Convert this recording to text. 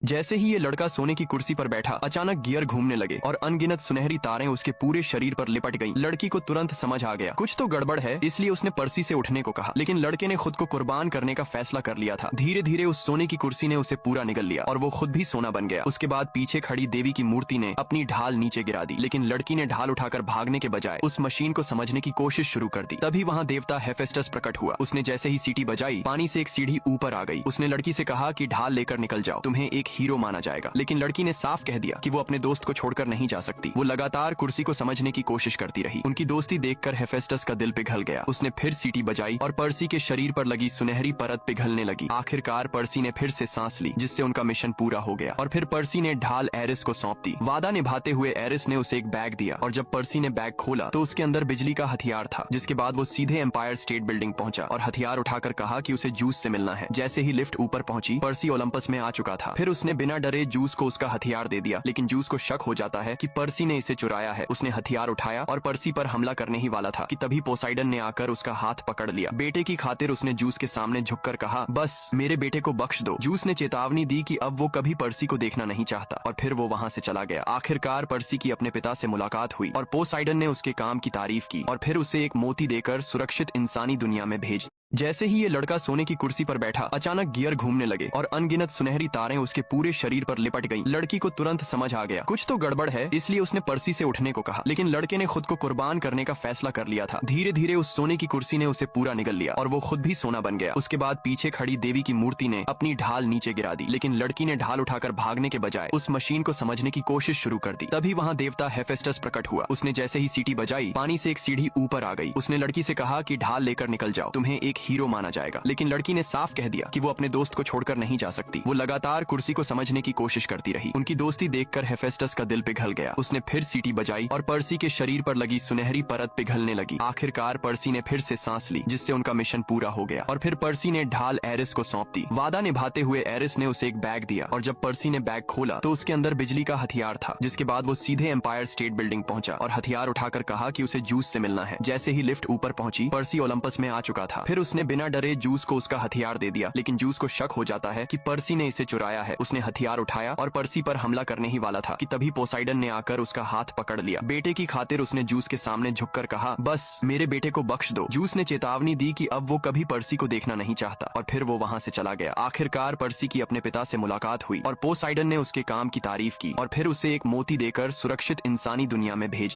जैसे ही ये लड़का सोने की कुर्सी पर बैठा, अचानक गियर घूमने लगे और अनगिनत सुनहरी तारें उसके पूरे शरीर पर लिपट गईं। लड़की को तुरंत समझ आ गया कुछ तो गड़बड़ है, इसलिए उसने पर्सी से उठने को कहा, लेकिन लड़के ने खुद को कुर्बान करने का फैसला कर लिया था। धीरे धीरे उस सोने की कुर्सी ने उसे पूरा निगल लिया और वो खुद भी सोना बन गया। उसके बाद पीछे खड़ी देवी की मूर्ति ने अपनी ढाल नीचे गिरा दी, लेकिन लड़की ने ढाल उठाकर भागने के बजाय उस मशीन को समझने की कोशिश शुरू कर दी। तभी वहाँ देवता हेफेस्टस प्रकट हुआ। उसने जैसे ही सीटी बजाई, पानी से एक सीढ़ी ऊपर आ गई। उसने लड़की से कहा कि ढाल लेकर निकल जाओ, तुम्हें एक हीरो माना जाएगा। लेकिन लड़की ने साफ कह दिया कि वो अपने दोस्त को छोड़कर नहीं जा सकती। वो लगातार कुर्सी को समझने की कोशिश करती रही। उनकी दोस्ती देखकर हेफेस्टस का दिल पिघल गया। उसने फिर सीटी बजाई और पर्सी के शरीर पर लगी सुनहरी परत पिघलने लगी। आखिरकार पर्सी ने फिर से सांस ली, जिससे उनका मिशन पूरा हो गया। और फिर पर्सी ने ढाल एरिस को सौंप दी। वादा निभाते हुए एरिस ने उसे एक बैग दिया और जब पर्सी ने बैग खोला तो उसके अंदर बिजली का हथियार था। जिसके बाद वो सीधे एम्पायर स्टेट बिल्डिंग पहुंचा और हथियार उठाकर कहा कि उसे जूस से मिलना है। जैसे ही लिफ्ट ऊपर पहुंची, पर्सी ओलंपस में आ चुका था। फिर उसने बिना डरे जूस को उसका हथियार दे दिया, लेकिन जूस को शक हो जाता है कि पर्सी ने इसे चुराया है। उसने हथियार उठाया और पर्सी पर हमला करने ही वाला था कि तभी पोसाइडन ने आकर उसका हाथ पकड़ लिया। बेटे की खातिर उसने जूस के सामने झुककर कहा, बस मेरे बेटे को बख्श दो। जूस ने चेतावनी दी कि अब वो कभी पर्सी को देखना नहीं चाहता और फिर वो वहाँ से चला गया। आखिरकार पर्सी की अपने पिता से मुलाकात हुई और पोसाइडन ने उसके काम की तारीफ की और फिर उसे एक मोती देकर सुरक्षित इंसानी दुनिया में भेज। जैसे ही ये लड़का सोने की कुर्सी पर बैठा, अचानक गियर घूमने लगे और अनगिनत सुनहरी तारें उसके पूरे शरीर पर लिपट गईं। लड़की को तुरंत समझ आ गया कुछ तो गड़बड़ है, इसलिए उसने पर्सी से उठने को कहा, लेकिन लड़के ने खुद को कुर्बान करने का फैसला कर लिया था। धीरे धीरे उस सोने की कुर्सी ने उसे पूरा निगल लिया और वो खुद भी सोना बन गया। उसके बाद पीछे खड़ी देवी की मूर्ति ने अपनी ढाल नीचे गिरा दी, लेकिन लड़की ने ढाल उठाकर भागने के बजाय उस मशीन को समझने की कोशिश शुरू कर दी। तभी वहाँ देवता हेफेस्टस प्रकट हुआ। उसने जैसे ही सीटी बजाई, पानी से एक सीढ़ी ऊपर आ गई। उसने लड़की से कहा कि ढाल लेकर निकल जाओ, तुम्हें एक हीरो माना जाएगा। लेकिन लड़की ने साफ कह दिया कि वो अपने दोस्त को छोड़कर नहीं जा सकती। वो लगातार कुर्सी को समझने की कोशिश करती रही। उनकी दोस्ती देखकर हेफेस्टस का दिल पिघल गया। उसने फिर सीटी बजाई और पर्सी के शरीर पर लगी सुनहरी परत पिघलने लगी। आखिरकार पर्सी ने फिर से सांस ली, जिससे उनका मिशन पूरा हो गया। और फिर पर्सी ने ढाल एरिस को सौंप दी। वादा निभाते हुए एरिस ने उसे एक बैग दिया और जब पर्सी ने बैग खोला तो उसके अंदर बिजली का हथियार था। जिसके बाद वो सीधे एम्पायर स्टेट बिल्डिंग पहुंचा और हथियार उठाकर कहा कि उसे जूस से मिलना है। जैसे ही लिफ्ट ऊपर पहुंची, पर्सी ओलंपस में आ चुका था। फिर उसने बिना डरे जूस को उसका हथियार दे दिया, लेकिन जूस को शक हो जाता है कि पर्सी ने इसे चुराया है। उसने हथियार उठाया और पर्सी पर हमला करने ही वाला था कि तभी पोसाइडन ने आकर उसका हाथ पकड़ लिया। बेटे की खातिर उसने जूस के सामने झुककर कहा, बस मेरे बेटे को बख्श दो। जूस ने चेतावनी दी कि अब वो कभी पर्सी को देखना नहीं चाहता और फिर वो वहाँ से चला गया। आखिरकार पर्सी की अपने पिता से मुलाकात हुई और पोसाइडन ने उसके काम की तारीफ की और फिर उसे एक मोती देकर सुरक्षित इंसानी दुनिया में भेज